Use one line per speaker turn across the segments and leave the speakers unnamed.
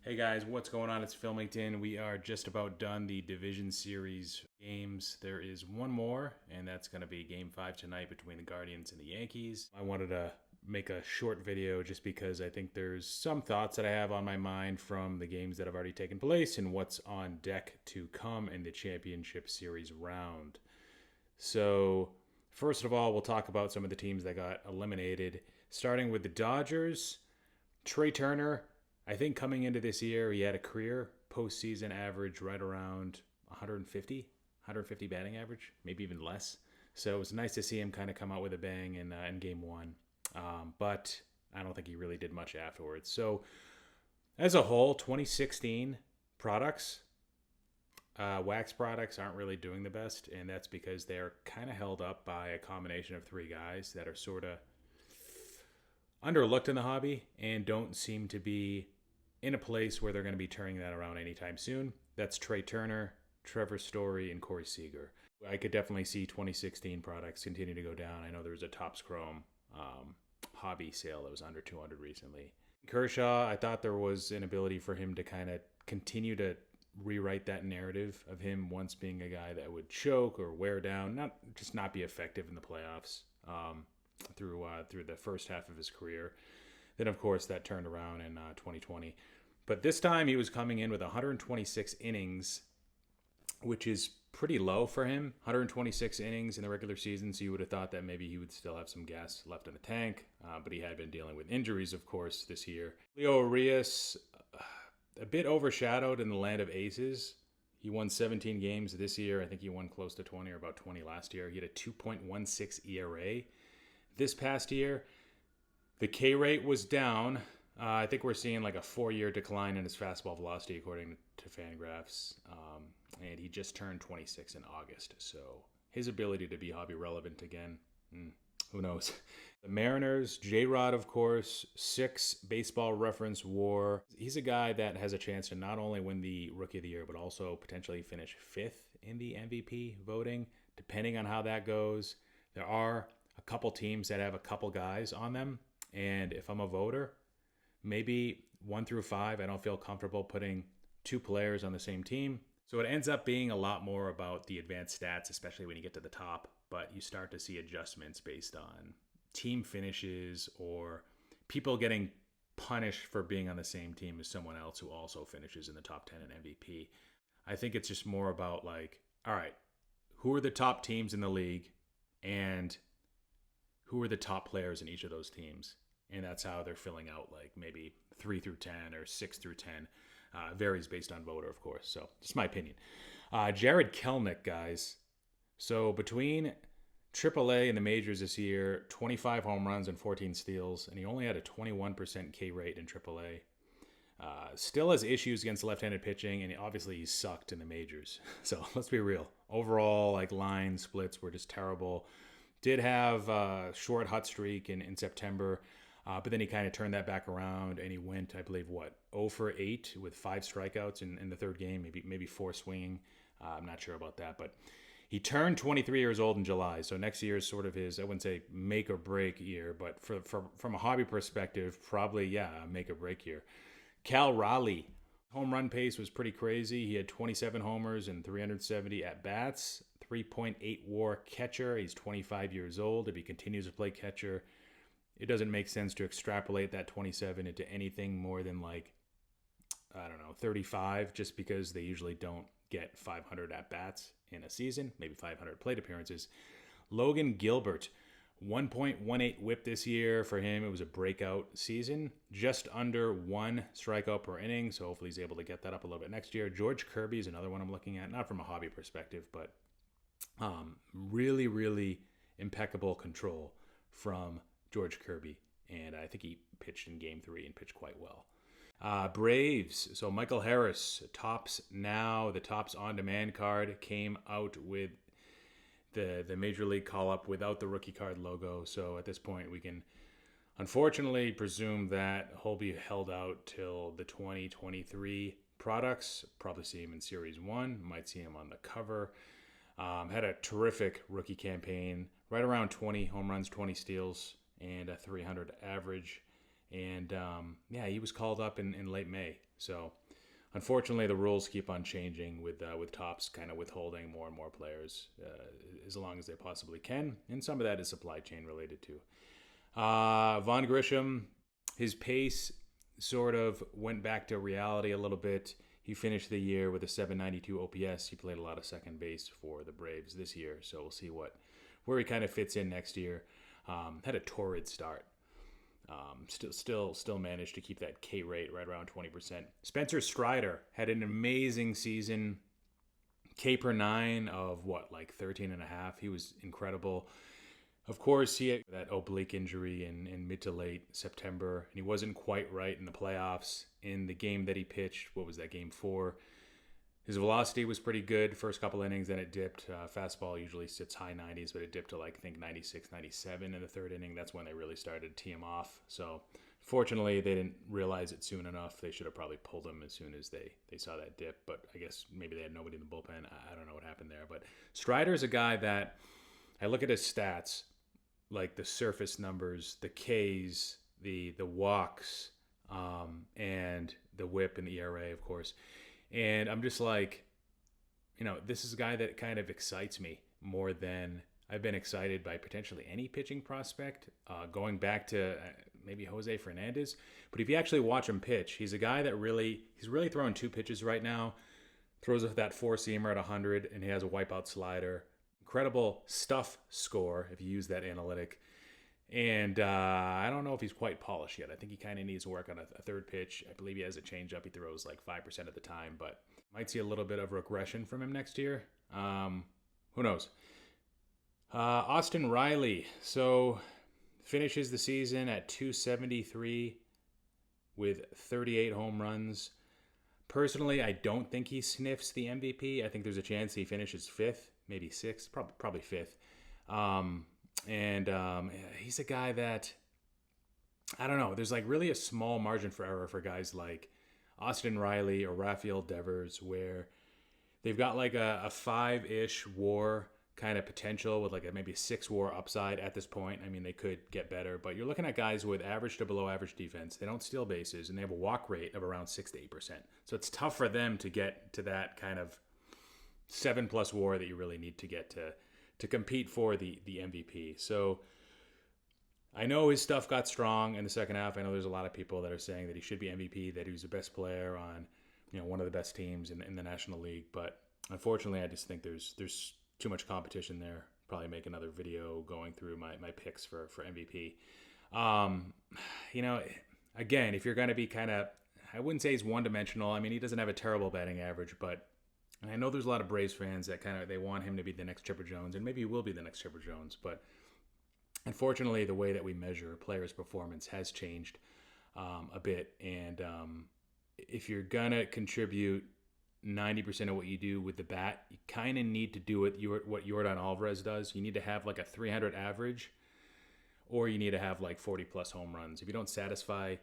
Hey guys, what's going on? It's Philmington. We are just about done the Division Series games. There is one more, and that's going to be Game 5 tonight between the Guardians and the Yankees. I wanted to make a short video just because I think there's some thoughts that I have on my mind from the games that have already taken place and what's on deck to come in the Championship Series round. So, first of all, we'll talk about some of the teams that got eliminated, starting with the Dodgers. Trey Turner, I think coming into this year, he had a career postseason average right around 150 batting average, maybe even less. So it was nice to see him kind of come out with a bang in Game 1. But I don't think he really did much afterwards. So as a whole, 2016 products, wax products aren't really doing the best. And that's because they're kind of held up by a combination of three guys that are sort of underlooked in the hobby and don't seem to be in a place where they're going to be turning that around anytime soon. That's Trey Turner, Trevor Story, and Corey Seager. I could definitely see 2016 products continue to go down. I know there was a Topps Chrome hobby sale that was under 200 recently. Kershaw, I thought there was an ability for him to kind of continue to rewrite that narrative of him once being a guy that would choke or wear down, not be effective in the playoffs through the first half of his career. Then, of course, that turned around in 2020. But this time he was coming in with 126 innings, which is pretty low for him. 126 innings in the regular season, so you would have thought that maybe he would still have some gas left in the tank. But he had been dealing with injuries, of course, this year. Leo Arias, a bit overshadowed in the land of aces. He won 17 games this year. I think he won close to 20 or about 20 last year. He had a 2.16 ERA. This past year, the K rate was down. I think we're seeing like a 4-year decline in his fastball velocity, according to Fangraphs. And he just turned 26 in August. So his ability to be hobby relevant again, who knows? The Mariners, J-Rod, of course, 6 Baseball Reference WAR. He's a guy that has a chance to not only win the Rookie of the Year, but also potentially finish 5th in the MVP voting, depending on how that goes. There are a couple teams that have a couple guys on them. And if I'm a voter, maybe 1 through 5, I don't feel comfortable putting 2 players on the same team. So it ends up being a lot more about the advanced stats, especially when you get to the top. But you start to see adjustments based on team finishes or people getting punished for being on the same team as someone else who also finishes in the top 10 in MVP. I think it's just more about like, all right, who are the top teams in the league and who are the top players in each of those teams? And that's how they're filling out like maybe 3 through 10 or 6 through 10. Varies based on voter, of course. So just my opinion. Jared Kelenic, guys. So between AAA and the majors this year, 25 home runs and 14 steals, and he only had a 21% K rate in AAA. Still has issues against left-handed pitching, and obviously he sucked in the majors. So let's be real. Overall, like line splits were just terrible. Did have a short hot streak in September, but then he kind of turned that back around, and he went, I believe, 0 for 8 with 5 strikeouts in the third game, maybe 4 swinging. I'm not sure about that, but he turned 23 years old in July, so next year is sort of his, I wouldn't say make or break year, but from a hobby perspective, probably, yeah, make or break year. Cal Raleigh, home run pace was pretty crazy. He had 27 homers and 370 at-bats. 3.8 WAR catcher. He's 25 years old. If he continues to play catcher, it doesn't make sense to extrapolate that 27 into anything more than 35, just because they usually don't get 500 at-bats in a season, maybe 500 plate appearances. Logan Gilbert, 1.18 whip this year. For him, it was a breakout season. Just under 1 strikeout per inning, so hopefully he's able to get that up a little bit next year. George Kirby is another one I'm looking at, not from a hobby perspective, but really, really impeccable control from George Kirby. And I think he pitched in Game 3 and pitched quite well. Braves. So Michael Harris, Topps Now. The Topps On Demand card came out with the Major League call-up without the rookie card logo. So at this point, we can unfortunately presume that he'll be held out till the 2023 products. Probably see him in Series 1. Might see him on the cover. Had a terrific rookie campaign, right around 20 home runs, 20 steals, and a 300 average. And yeah, he was called up in late May. So unfortunately, the rules keep on changing with Topps kind of withholding more and more players as long as they possibly can. And some of that is supply chain related too. Von Grisham, his pace sort of went back to reality a little bit. He finished the year with a 792 OPS. He played a lot of second base for the Braves this year, so we'll see where he kind of fits in next year. Had a torrid start. Still managed to keep that K rate right around 20%. Spencer Strider had an amazing season. K per 9 of like 13 and a half. He was incredible. Of course, he had that oblique injury in mid to late September, and he wasn't quite right in the playoffs. In the game that he pitched, what was that, game 4? His velocity was pretty good first couple innings, then it dipped. Fastball usually sits high 90s, but it dipped to I think 96, 97 in the third inning. That's when they really started to tee him off. So fortunately, they didn't realize it soon enough. They should have probably pulled him as soon as they saw that dip, but I guess maybe they had nobody in the bullpen. I don't know what happened there. But Strider is a guy that I look at his stats, like the surface numbers, the Ks, the walks, and the whip and the ERA, of course. And I'm just like, this is a guy that kind of excites me more than I've been excited by potentially any pitching prospect, going back to maybe Jose Fernandez. But if you actually watch him pitch, he's a guy that he's really throwing 2 pitches right now, throws that 4-seamer at 100, and he has a wipeout slider. Incredible stuff score if you use that analytic. And I don't know if he's quite polished yet. I think he kind of needs to work on a third pitch. I believe he has a changeup. He throws like 5% of the time, but might see a little bit of regression from him next year. Who knows? Austin Riley. So finishes the season at 273 with 38 home runs. Personally, I don't think he sniffs the MVP. I think there's a chance he finishes 5th, maybe 6th, probably 5th. He's a guy that, I don't know, there's like really a small margin for error for guys like Austin Riley or Rafael Devers, where they've got like a 5-ish WAR kind of potential with like a maybe 6 WAR upside at this point. I mean, they could get better, but you're looking at guys with average to below average defense. They don't steal bases, and they have a walk rate of around 6 to 8%. So it's tough for them to get to that kind of 7+ WAR that you really need to get to compete for the MVP. So I know his stuff got strong in the second half. I know there's a lot of people that are saying that he should be MVP, that he was the best player on, one of the best teams in the National League. But unfortunately, I just think there's too much competition there. Probably make another video going through my picks for MVP. Again, if you're going to be kind of, I wouldn't say he's one-dimensional. I mean, he doesn't have a terrible batting average, but I know there's a lot of Braves fans that they want him to be the next Chipper Jones, and maybe he will be the next Chipper Jones. But unfortunately, the way that we measure players' performance has changed a bit. And if you're going to contribute 90% of what you do with the bat, you kind of need to do what Yordan Alvarez does. You need to have like a 300 average, or you need to have like 40+ home runs. If you don't satisfy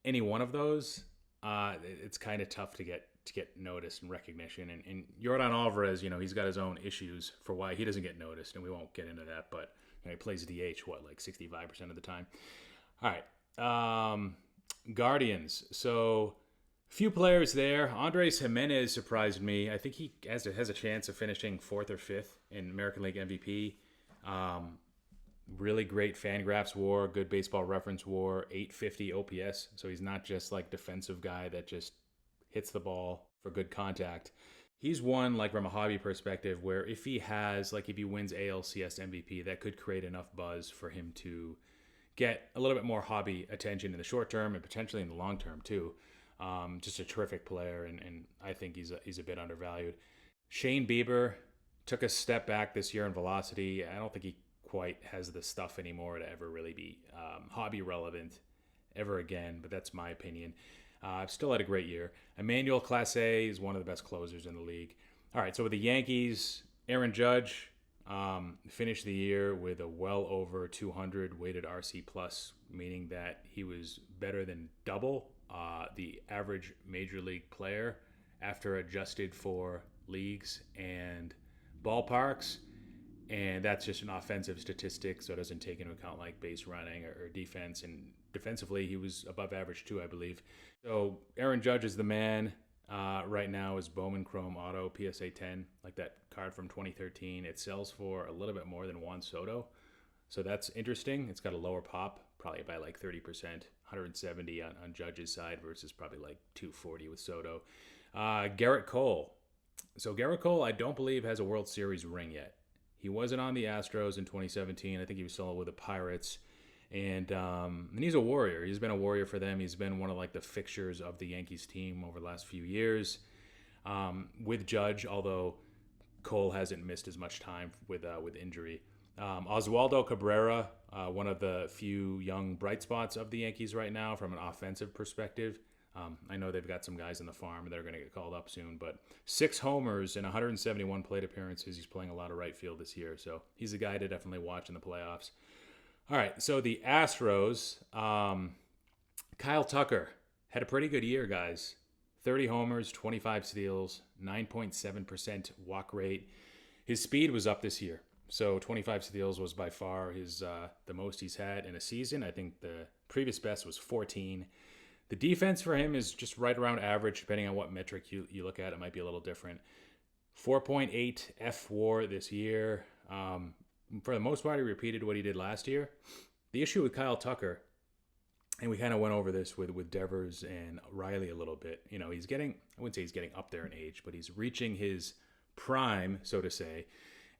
any one of those, it's kind of tough to get noticed and recognition. And Yordan Alvarez, he's got his own issues for why he doesn't get noticed, and we won't get into that, but he plays DH, like 65% of the time. All right. Guardians. So few players there. Andres Jimenez surprised me. I think he has a chance of finishing 4th or 5th in American League MVP. Really great Fangraphs WAR, good Baseball Reference WAR, 850 OPS. So he's not just like defensive guy that just hits the ball for good contact. He's one, like from a hobby perspective, where if he wins ALCS MVP, that could create enough buzz for him to get a little bit more hobby attention in the short term and potentially in the long term too. Just a terrific player, and I think he's a bit undervalued. Shane Bieber took a step back this year in velocity. I don't think he quite has the stuff anymore to ever really be hobby relevant ever again, but that's my opinion. Still had a great year. Emmanuel Clase is one of the best closers in the league. All right, so with the Yankees, Aaron Judge finished the year with a well over 200 weighted RC plus, meaning that he was better than double the average major league player after adjusted for leagues and ballparks. And that's just an offensive statistic, so it doesn't take into account like base running or defense. And defensively, he was above average too, I believe. So Aaron Judge is the man. Right now is Bowman Chrome Auto PSA 10, like that card from 2013. It sells for a little bit more than Juan Soto. So that's interesting. It's got a lower pop, probably by like 30%, 170 on Judge's side versus probably like 240 with Soto. Garrett Cole. So Garrett Cole, I don't believe has a World Series ring yet. He wasn't on the Astros in 2017. I think he was still with the Pirates. And he's a Warrior. He's been a Warrior for them. He's been one of like the fixtures of the Yankees team over the last few years. With Judge, although Cole hasn't missed as much time with injury. Oswaldo Cabrera, one of the few young bright spots of the Yankees right now from an offensive perspective. I know they've got some guys in the farm that are going to get called up soon, but 6 homers and 171 plate appearances. He's playing a lot of right field this year, so he's a guy to definitely watch in the playoffs. All right, so the Astros, Kyle Tucker had a pretty good year, guys. 30 homers, 25 steals, 9.7% walk rate. His speed was up this year. So 25 steals was by far the most he's had in a season. I think the previous best was 14. The defense for him is just right around average, depending on what metric you look at. It might be a little different. 4.8 F WAR this year. For the most part, he repeated what he did last year. The issue with Kyle Tucker, and we kind of went over this with Devers and Riley a little bit. You know, I wouldn't say he's getting up there in age, but he's reaching his prime, so to say.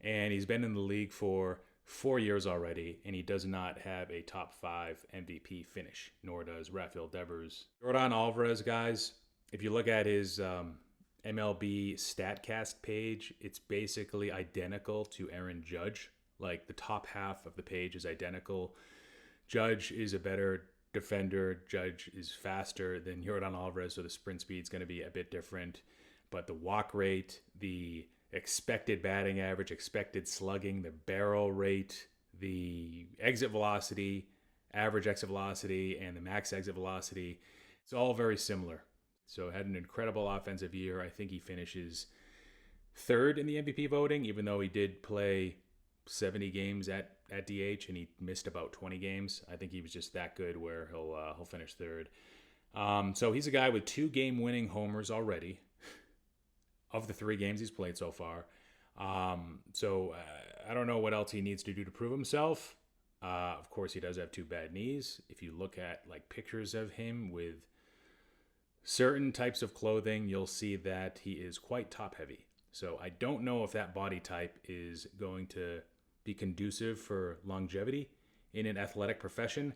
And he's been in the league for 4 years already, and he does not have a top 5 MVP finish, nor does Rafael Devers. Yordan Alvarez, guys, if you look at his MLB StatCast page, it's basically identical to Aaron Judge. Like the top half of the page is identical. Judge is a better defender. Judge is faster than Yordan Alvarez, so the sprint speed is going to be a bit different. But the walk rate, the expected batting average, expected slugging, the barrel rate, the exit velocity, average exit velocity, and the max exit velocity, it's all very similar. So had an incredible offensive year. I think he finishes 3rd in the MVP voting, even though he did play 70 games at DH and he missed about 20 games. I think he was just that good where he'll finish 3rd. So he's a guy with 2 game-winning homers already of the 3 games he's played so far. So I don't know what else he needs to do to prove himself. Of course, he does have 2 bad knees. If you look at like pictures of him with certain types of clothing, you'll see that he is quite top-heavy. So I don't know if that body type is going to be conducive for longevity in an athletic profession,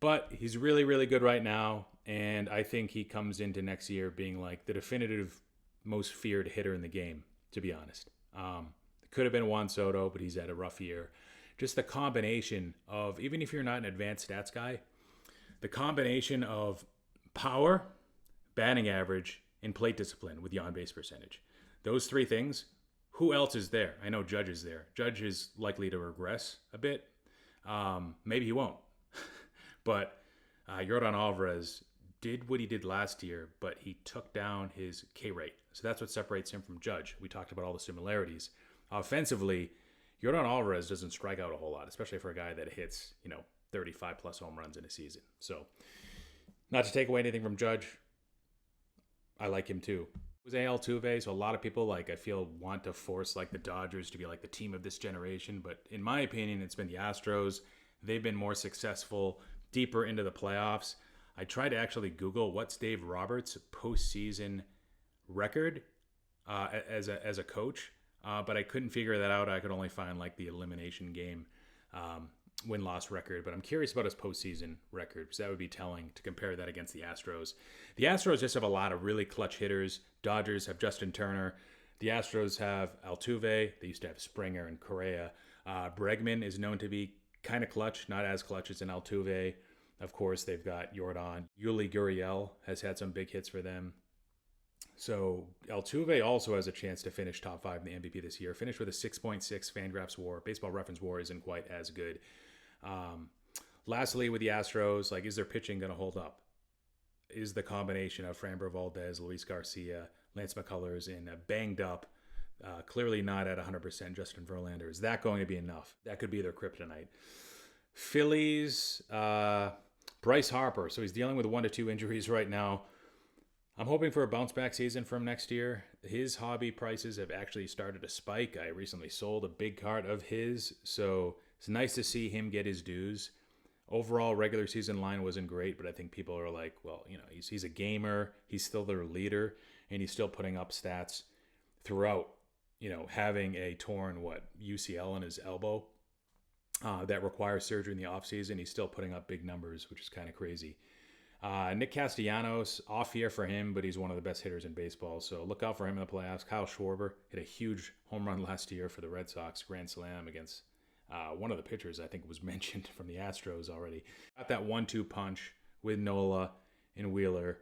but he's really, really good right now, and I think he comes into next year being like the definitive most feared hitter in the game, to be honest. It could have been Juan Soto, but he's had a rough year. Just the combination of, even if you're not an advanced stats guy, the combination of power, batting average, and plate discipline with the on-base percentage. Those 3 things, who else is there? I know Judge is there. Judge is likely to regress a bit. Maybe he won't. But Yordan Alvarez did what he did last year, but he took down his K rate. So that's what separates him from Judge. We talked about all the similarities. Offensively, Yordan Alvarez doesn't strike out a whole lot, especially for a guy that hits, 35-plus home runs in a season. So not to take away anything from Judge, I like him too. It was Altuve, so a lot of people, I feel, want to force, the Dodgers to be, the team of this generation. But in my opinion, it's been the Astros. They've been more successful, deeper into the playoffs. I tried to actually Google what's Dave Roberts' postseason record as a coach, but I couldn't figure that out. I could only find, the elimination game win-loss record. But I'm curious about his postseason record, because that would be telling to compare that against the Astros. The Astros just have a lot of really clutch hitters. Dodgers have Justin Turner. The Astros have Altuve. They used to have Springer and Correa. Bregman is known to be kind of clutch, not as clutch as an Altuve. Of course, they've got Yordan. Yuli Gurriel has had some big hits for them. So Altuve also has a chance to finish top 5 in the MVP this year. Finished with a 6.6 Fangraphs WAR. Baseball Reference WAR isn't quite as good. Lastly, with the Astros, is their pitching going to hold up? Is the combination of Framber Valdez, Luis Garcia, Lance McCullers, and a banged up, clearly not at 100% Justin Verlander, is that going to be enough? That could be their kryptonite. Phillies, Bryce Harper. So he's dealing with 1 to 2 injuries right now. I'm hoping for a bounce back season from next year. His hobby prices have actually started to spike. I recently sold a big card of his, so it's nice to see him get his dues. Overall, regular season line wasn't great, but I think people are like, well, he's a gamer. He's still their leader, and he's still putting up stats throughout, having a torn, UCL in his elbow that requires surgery in the offseason. He's still putting up big numbers, which is kind of crazy. Nick Castellanos, off year for him, but he's one of the best hitters in baseball, so look out for him in the playoffs. Kyle Schwarber hit a huge home run last year for the Red Sox, grand slam against one of the pitchers I think was mentioned from the Astros already. Got that 1-2 punch with Nola and Wheeler,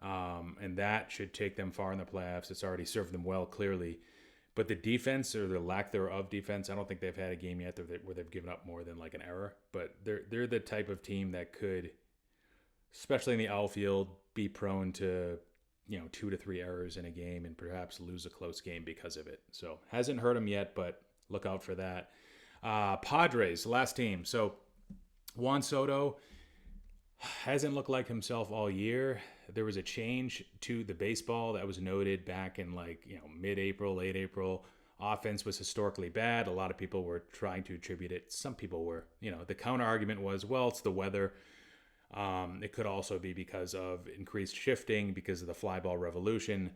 and that should take them far in the playoffs. It's already served them well, clearly. But the defense, or the lack thereof defense, I don't think they've had a game yet where they've given up more than like an error. But they're the type of team that could, especially in the outfield, be prone to 2 to 3 errors in a game and perhaps lose a close game because of it. So hasn't hurt them yet, but look out for that. Padres, last team. So Juan Soto hasn't looked like himself all year. There was a change to the baseball that was noted back in mid-April, late April. Offense was historically bad. A lot of people were trying to attribute it. Some people were, the counter argument was, well, it's the weather. It could also be because of increased shifting, because of the fly ball revolution.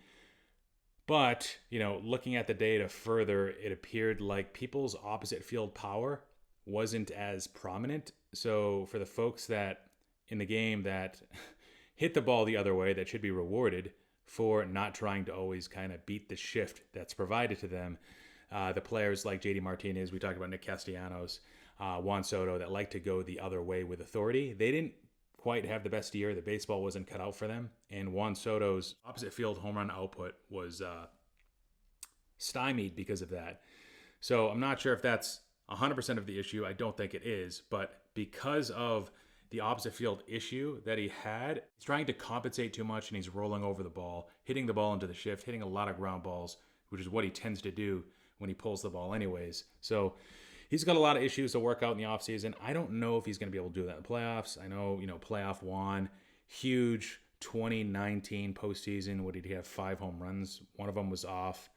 But, looking at the data further, it appeared like people's opposite field power wasn't as prominent. So for the folks that in the game that hit the ball the other way, that should be rewarded for not trying to always kind of beat the shift that's provided to them. The players like JD Martinez, we talked about Nick Castellanos, Juan Soto, that like to go the other way with authority. They didn't quite have the best year. The baseball wasn't cut out for them. And Juan Soto's opposite field home run output was stymied because of that. So I'm not sure if that's 100% of the issue. I don't think it is. But because of the opposite field issue that he had, he's trying to compensate too much, and he's rolling over the ball, hitting the ball into the shift, hitting a lot of ground balls, which is what he tends to do when he pulls the ball anyways. So he's got a lot of issues to work out in the offseason. I don't know if he's going to be able to do that in the playoffs. I know, playoff Juan, huge 2019 postseason. What did he have? 5 home runs. One of them was off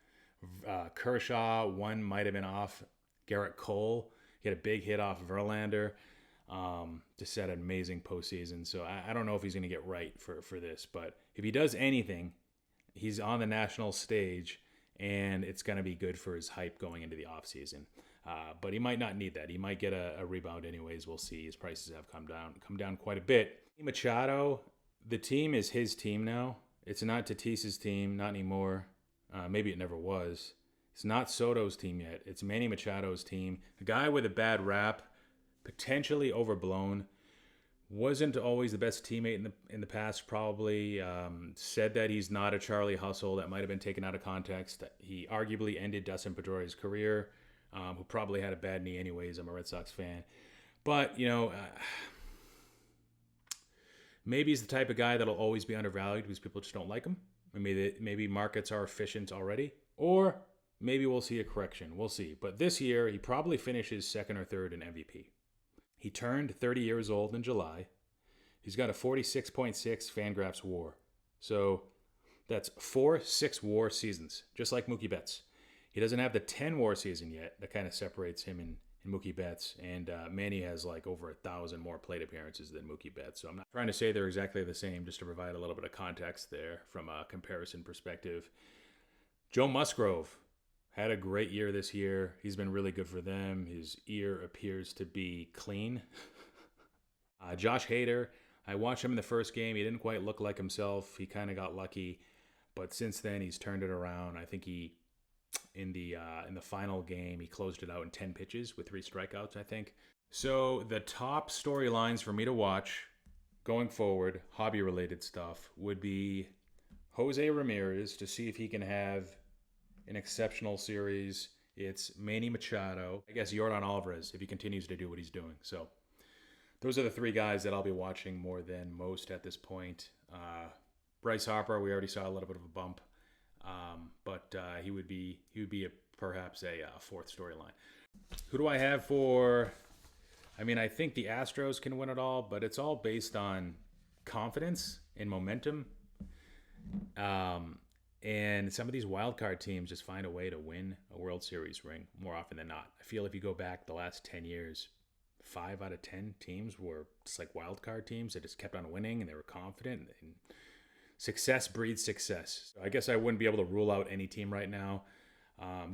Kershaw. One might have been off Garrett Cole. He had a big hit off Verlander. Just had an amazing postseason. So I don't know if he's going to get right for this. But if he does anything, he's on the national stage, and it's going to be good for his hype going into the offseason. But he might not need that. He might get a rebound anyways. We'll see. His prices have come down quite a bit. Machado, the team is his team now. It's not Tatis's team, not anymore. Maybe it never was. It's not Soto's team yet. It's Manny Machado's team. A guy with a bad rap, potentially overblown. Wasn't always the best teammate in the past, probably. Said that he's not a Charlie Hustle. That might have been taken out of context. He arguably ended Dustin Pedroia's career, who probably had a bad knee anyways. I'm a Red Sox fan. But, maybe he's the type of guy that'll always be undervalued because people just don't like him. Maybe markets are efficient already. Or maybe we'll see a correction. We'll see. But this year, he probably finishes second or third in MVP. He turned 30 years old in July. He's got a 46.6 Fangraphs WAR. So that's 4 6-WAR seasons, just like Mookie Betts. He doesn't have the 10 WAR season yet. That kind of separates him and Mookie Betts. And Manny has like over 1,000 more plate appearances than Mookie Betts. So I'm not trying to say they're exactly the same, just to provide a little bit of context there from a comparison perspective. Joe Musgrove had a great year this year. He's been really good for them. His ear appears to be clean. Josh Hader, I watched him in the first game. He didn't quite look like himself. He kind of got lucky. But since then, he's turned it around. I think in the final game, he closed it out in 10 pitches with 3 strikeouts, I think. So the top storylines for me to watch going forward, hobby-related stuff, would be Jose Ramirez, to see if he can have an exceptional series. It's Manny Machado. I guess Yordan Alvarez, if he continues to do what he's doing. So those are the 3 guys that I'll be watching more than most at this point. Bryce Harper, we already saw a little bit of a bump. But he would be perhaps a 4th storyline. Who do I have for? I mean, I think the Astros can win it all, but it's all based on confidence and momentum. Um, and some of these wild card teams just find a way to win a World Series ring more often than not. I feel if you go back the last 10 years, 5 out of 10 teams were just like wild card teams that just kept on winning and they were confident. And success breeds success. So I guess I wouldn't be able to rule out any team right now.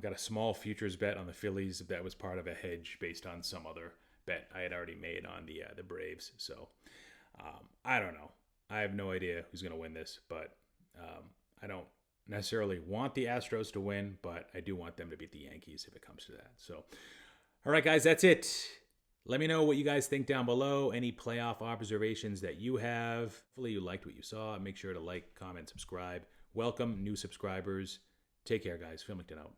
Got a small futures bet on the Phillies that was part of a hedge based on some other bet I had already made on the Braves. So I don't know. I have no idea who's going to win this, but I don't necessarily want the Astros to win, but I do want them to beat the Yankees if it comes to that. So, all right, guys, that's it. Let me know what you guys think down below. Any playoff observations that you have. Hopefully you liked what you saw. Make sure to like, comment, subscribe. Welcome new subscribers. Take care, guys. Philmington out.